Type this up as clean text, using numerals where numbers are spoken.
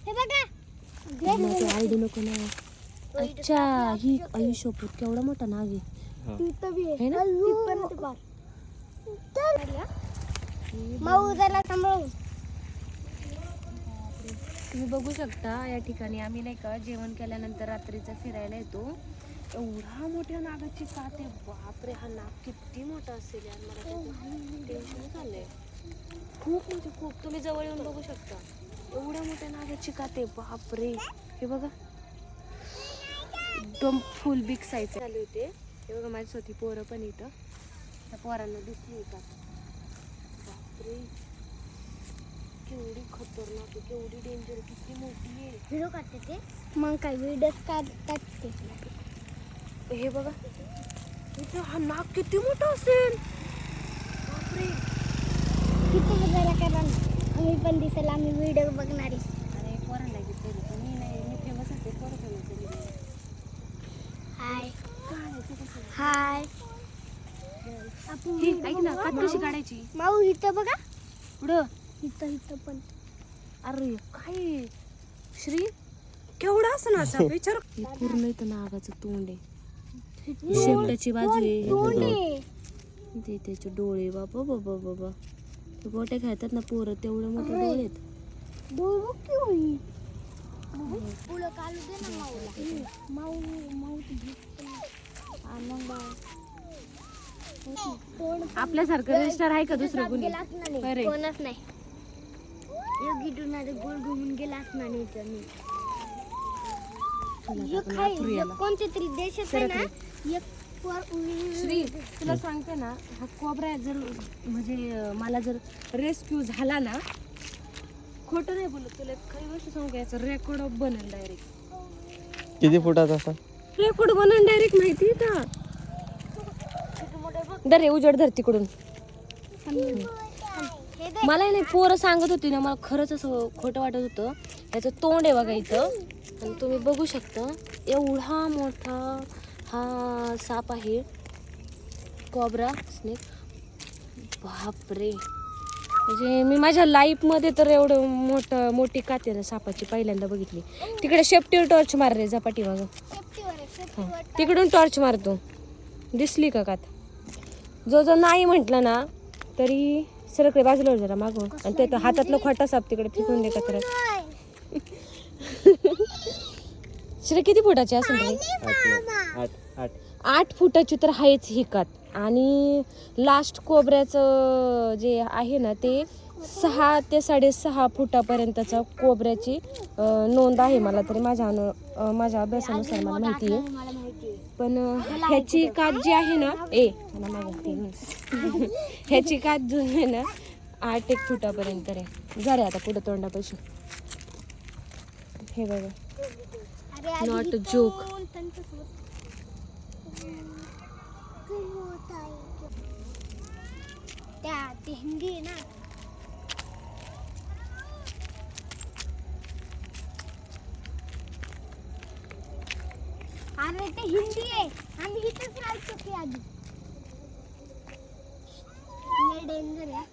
हे बघा आयडी नको ना. अच्छा ही आयुष्यपूत केवढा मोठा नाग आहे है ना. माऊ जरा सांभाळून. तुम्ही बघू शकता या ठिकाणी आम्ही नाही का जेवण केल्यानंतर रात्रीचं फिरायला येतो. एवढा मोठ्या नागाची कात आहे. बापरे हा नाग किती मोठा असेल यार. मला टेन्शन झालंय खूप म्हणजे खूप. तुम्ही जवळ येऊन बघू शकता एवढ्या मोठ्या नागाची कात आहे. बापरे हे बघा एकदम फुल बिग साईज झाले होते. हे बघा माझी स्वतः पोरं पण इथं. त्या पोरांना दिसली का. बापरे केवढी खतरनाक आहे, केवढी डेंजर, किती मोठी आहे. व्हिडिओ काढते ते मग काय व्हिडिओ काढतात ते. हे बघा इथं हा नाग किती मोठा असेल. बापरे किती बघायला करा आम्ही पण दिसेल. आम्ही व्हिडिओ बघणारी. अरे पोरांना घेतले मी नाही. मी फेमस असते पोरं. हाय हाय. ही ऐक ना कात कशी काढायची. माऊ इथं बघा पुढं इथं पण. अरे काय श्री केवढा असं ना असा विचार. पूर्ण इथं नागाचं तोंड आहे. शेपटाची बाजू आहे. ते त्याचे डोळे बाबा बाबा बाबा. ते गोट्या खेळतात ना पोरं तेवढे मोठे डोळे आहेत. आपल्यासारखं रजिस्टर आहे का दुसरं कोणी. कोणच नाही. योगी डुनारे गोल घुमून गेला असणार कोणत्या तरी देशात आहे ना. श्री तुला सांगते ना हा कोबरा जर म्हणजे मला जर रेस्क्यू झाला ना खोटं नाही बोलत तुला. खरी गोष्ट सांगू याचं रेकॉर्ड ऑफ बनेल डायरेक्ट. किती फुटाचा असा रेकॉर्ड बनवून डायरेक्ट माहिती का. दर उजड धर तिकडून. मला नाही पोरं सांगत होती ना मला खरंच असं खोटं वाटत होतं. याचं तोंड आहे बघा इथं आणि तुम्ही बघू शकता एवढा मोठा हा साप आहे कोब्रा स्नेक. बापरे म्हणजे मी माझ्या लाईफमध्ये तर एवढं मोठी काते ना सापाची पहिल्यांदा बघितली. तिकडे शेपटीवर टॉर्च मार रे झपाटी मग. तिकडून टॉर्च मारतो दिसली का कात. जो नाही म्हटलं ना तरी सरकडे बाजूला जरा मागव आणि ते हातातलं खोटा साप तिकडे फेकून दे कचऱ्यात. श्री किती फुटाची असेल. 8 फुटाची तर आहेच ही कात. आणि लास्ट कोबऱ्याचं जे आहे ना ते 6 ते 6.5 फुटापर्यंतचा कोबऱ्याची नोंद आहे. मला तरी माझ्या अभ्यासानुसार मला माहिती आहे. पण ह्याची कात जी आहे ना ह्याची कात जो आहे ना 8 फुटापर्यंत आहे. झाले आता पुढे तोंडापाशी. हे बघा नॉट अ जोक. ते हिंदी आहे ना. अरे ते हिंदी आहे. आम्ही इथेच राहायचो की आधी. डेंजर आहे.